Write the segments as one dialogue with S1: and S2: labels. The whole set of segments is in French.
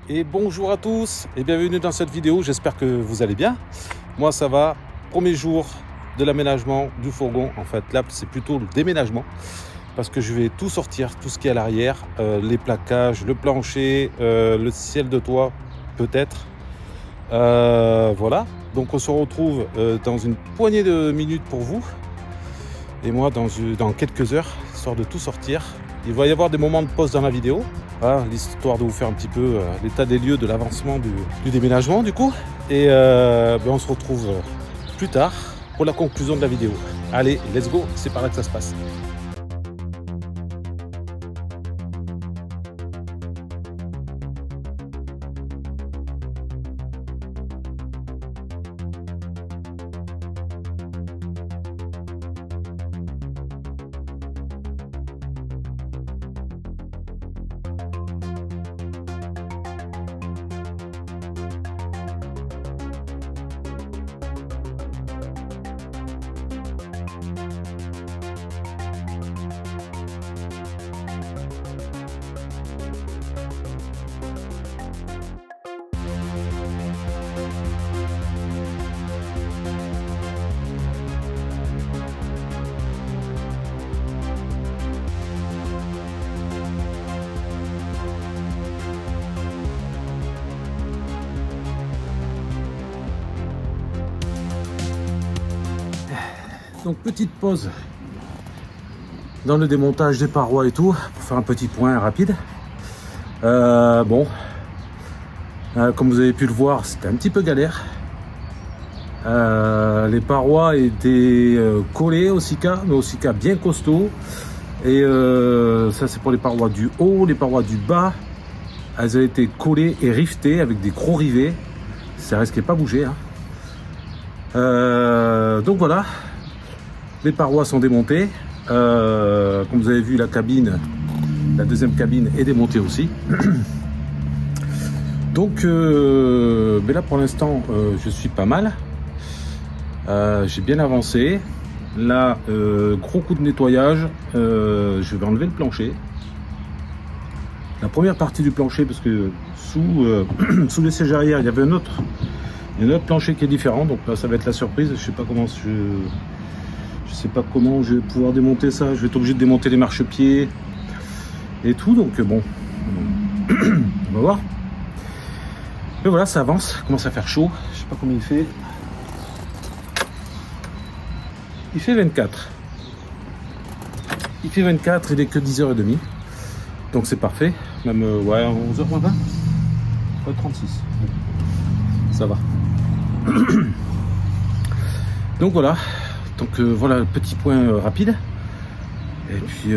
S1: Et bonjour à tous et bienvenue dans cette vidéo, j'espère que vous allez bien. Moi ça va, premier jour de l'aménagement du fourgon. En fait là c'est plutôt le déménagement parce que je vais tout sortir, tout ce qui est à l'arrière, les placages, le plancher, le ciel de toit peut-être. Voilà, donc on se retrouve dans une poignée de minutes pour vous et moi dans quelques heures, histoire de tout sortir. Il va y avoir des moments de pause dans la vidéo, hein, l'histoire de vous faire un petit peu l'état des lieux de l'avancement du déménagement du coup. Et on se retrouve plus tard pour la conclusion de la vidéo. Allez, let's go, c'est par là que ça se passe. Donc petite pause dans le démontage des parois et tout, pour faire un petit point rapide. Comme vous avez pu le voir, c'était un petit peu galère. Les parois étaient collées au Sika, mais au Sika bien costaud. Et ça c'est pour les parois du haut, les parois du bas. Elles ont été collées et rivetées avec des gros rivets. Ça risquait pas bouger. Hein. Donc voilà. Les parois sont démontées. Comme vous avez vu, la cabine, la deuxième cabine est démontée aussi. Donc, mais là pour l'instant, je suis pas mal. J'ai bien avancé. Là, gros coup de nettoyage. Je vais enlever le plancher. La première partie du plancher, parce que sous les sièges arrière, il y avait un autre plancher qui est différent. Donc là, ça va être la surprise. Je sais pas comment je vais pouvoir démonter ça. Je vais être obligé de démonter les marchepieds et tout. Donc bon, on va voir. Et voilà, ça avance. Il commence à faire chaud. Je sais pas combien il fait. Il fait 24. Il fait 24. Il est que 10h30. Donc c'est parfait. Même 11h moins 20. 36. Ça va. Donc voilà. Donc voilà le petit point rapide. Et puis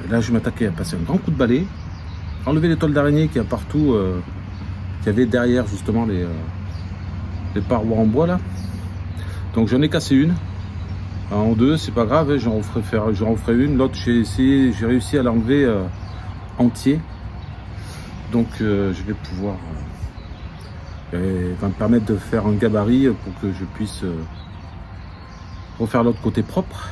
S1: là je vais m'attaquer à passer un grand coup de balai, enlever les toiles d'araignée qu'il y a partout, qu'il y avait derrière justement les parois en bois là. Donc j'en ai cassé une en deux, c'est pas grave, j'en referai une. L'autre j'ai réussi à l'enlever entier. Donc je vais pouvoir va me permettre de faire un gabarit pour que je puisse refaire l'autre côté propre.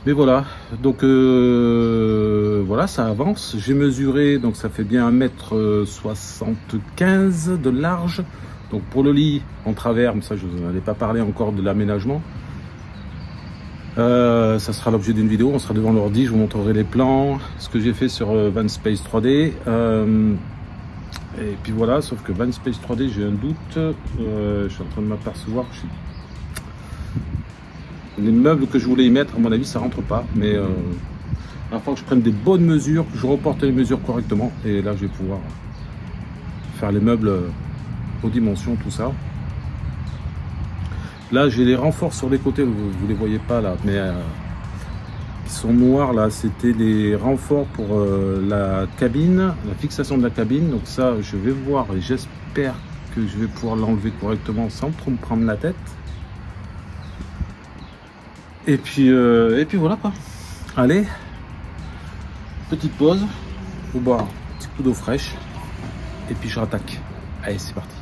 S1: Mais voilà, donc voilà, ça avance. J'ai mesuré, donc ça fait bien 1,75 m de large. Donc pour le lit en travers, mais ça je vous en ai pas parlé encore de l'aménagement. Ça sera l'objet d'une vidéo, on sera devant l'ordi, je vous montrerai les plans, ce que j'ai fait sur Vanspace 3D. Et puis voilà, sauf que Vanspace 3D, j'ai un doute. Je suis en train de m'apercevoir que les meubles que je voulais y mettre, à mon avis, ça rentre pas. Mais il va falloir que je prenne des bonnes mesures, que je reporte les mesures correctement. Et là, je vais pouvoir faire les meubles aux dimensions, tout ça. Là, j'ai les renforts sur les côtés, vous ne les voyez pas là, mais qui sont noirs là. C'était les renforts pour la cabine, la fixation de la cabine. Donc ça, je vais voir et j'espère que je vais pouvoir l'enlever correctement sans trop me prendre la tête. Et puis voilà quoi. Allez, petite pause, faut boire un petit coup d'eau fraîche et puis je rattaque. Allez, c'est parti.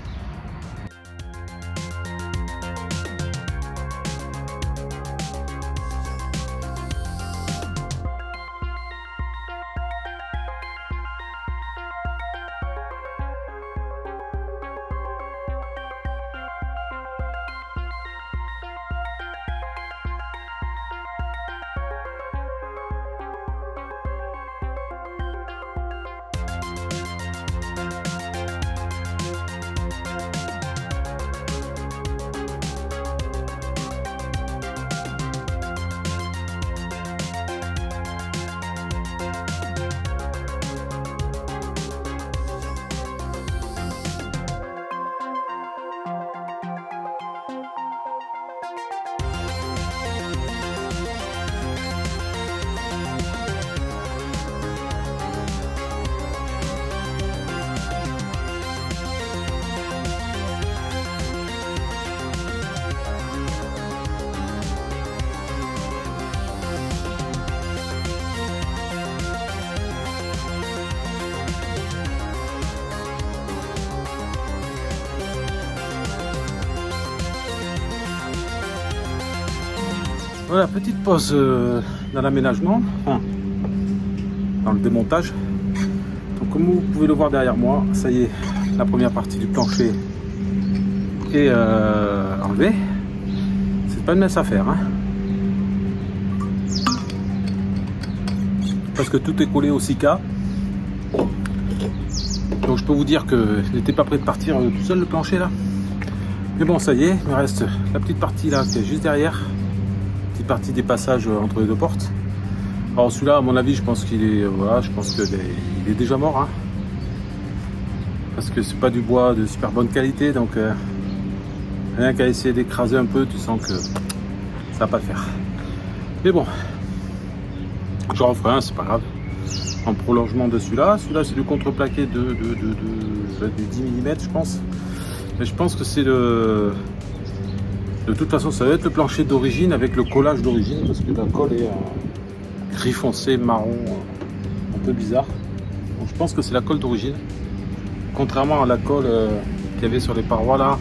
S1: Voilà, petite pause dans l'aménagement, enfin, dans le démontage. Donc comme vous pouvez le voir derrière moi, ça y est, la première partie du plancher est enlevée. C'est pas une mince affaire, hein, parce que tout est collé au Sika. Donc je peux vous dire que je n'étais pas prêt de partir tout seul le plancher là. Mais bon, ça y est, il me reste la petite partie là qui est juste derrière. Petite partie des passages entre les deux portes. Alors celui-là, à mon avis, je pense qu'il est, voilà, je pense qu'il est déjà mort, hein, parce que c'est pas du bois de super bonne qualité, donc rien qu'à essayer d'écraser un peu, tu sens que ça va pas le faire. Mais bon, j'en referai un, c'est pas grave. En prolongement de celui-là, c'est du contreplaqué de 10 mm, je pense. Mais je pense que c'est le... De toute façon, ça va être le plancher d'origine avec le collage d'origine, parce que la colle est gris foncé, marron, un peu bizarre. Donc je pense que c'est la colle d'origine. Contrairement à la colle qu'il y avait sur les parois là,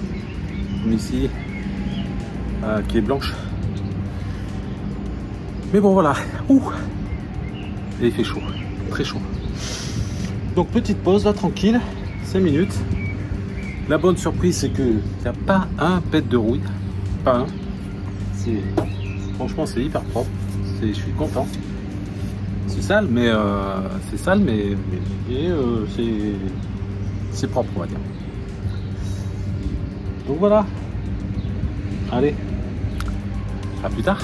S1: comme ici, qui est blanche. Mais bon, voilà. Ouh. Et il fait chaud, très chaud. Donc petite pause là, tranquille, 5 minutes. La bonne surprise, c'est qu'il n'y a pas un pet de rouille. Pas un. Franchement, c'est hyper propre. Je suis content. C'est sale, mais c'est propre, on va dire. Donc voilà. Allez, à plus tard.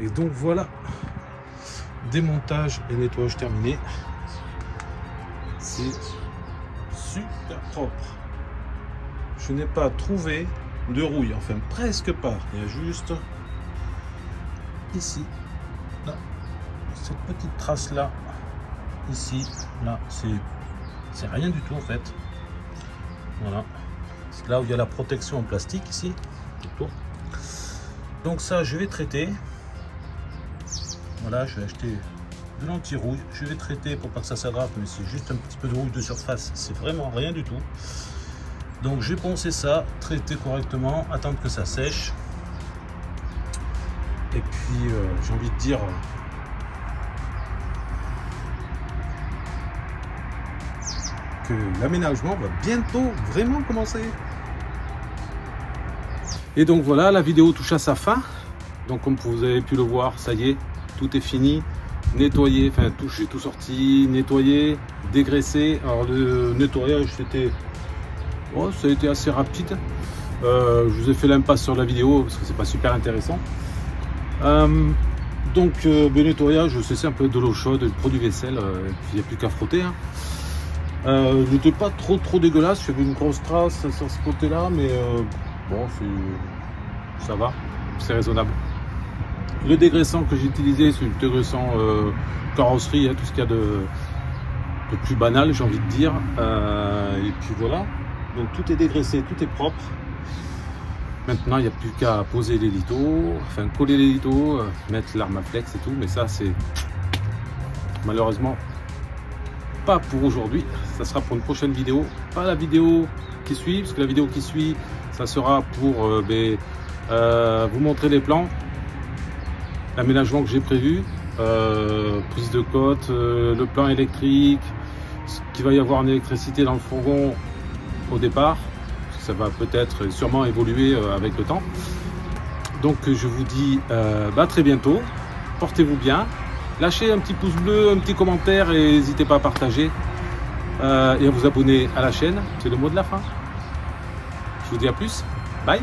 S1: Et donc voilà, démontage et nettoyage terminé. C'est super propre. Je n'ai pas trouvé de rouille, enfin presque pas. Il y a juste ici, là, cette petite trace là, ici, là, c'est rien du tout en fait. Voilà, c'est là où il y a la protection en plastique ici. Donc ça, je vais traiter. Voilà, je vais acheter de l'anti-rouille. Je vais traiter pour pas que ça s'aggrave, mais c'est juste un petit peu de rouille de surface. C'est vraiment rien du tout. Donc j'ai poncé ça, traiter correctement, attendre que ça sèche. Et puis j'ai envie de dire que l'aménagement va bientôt vraiment commencer. Et donc voilà, la vidéo touche à sa fin. Donc comme vous avez pu le voir, ça y est, tout est fini, nettoyé, enfin j'ai tout sorti, nettoyé, dégraissé. Alors le nettoyage c'était, oh, ça a été assez rapide. Je vous ai fait l'impasse sur la vidéo parce que c'est pas super intéressant. Donc le nettoyage, c'est un peu de l'eau chaude, du produit vaisselle, il n'y a plus qu'à frotter. Hein. J'étais pas trop dégueulasse, j'avais une grosse trace sur ce côté là, mais bon, ça va, c'est raisonnable. Le dégraissant que j'ai utilisé, c'est le dégraissant carrosserie, hein, tout ce qu'il y a de plus banal, j'ai envie de dire. Et puis voilà, donc tout est dégraissé, tout est propre. Maintenant, il n'y a plus qu'à poser les litos, enfin coller les litos, mettre l'armaflex et tout, mais ça c'est malheureusement pas pour aujourd'hui. Ça sera pour une prochaine vidéo, pas la vidéo qui suit, parce que la vidéo qui suit, ça sera pour vous montrer les plans, l'aménagement que j'ai prévu, prise de côte, le plan électrique, ce qu'il va y avoir en électricité dans le fourgon au départ. Ça va peut-être sûrement évoluer avec le temps. Donc je vous dis à très bientôt. Portez-vous bien. Lâchez un petit pouce bleu, un petit commentaire et n'hésitez pas à partager et à vous abonner à la chaîne. C'est le mot de la fin. Je vous dis à plus. Bye.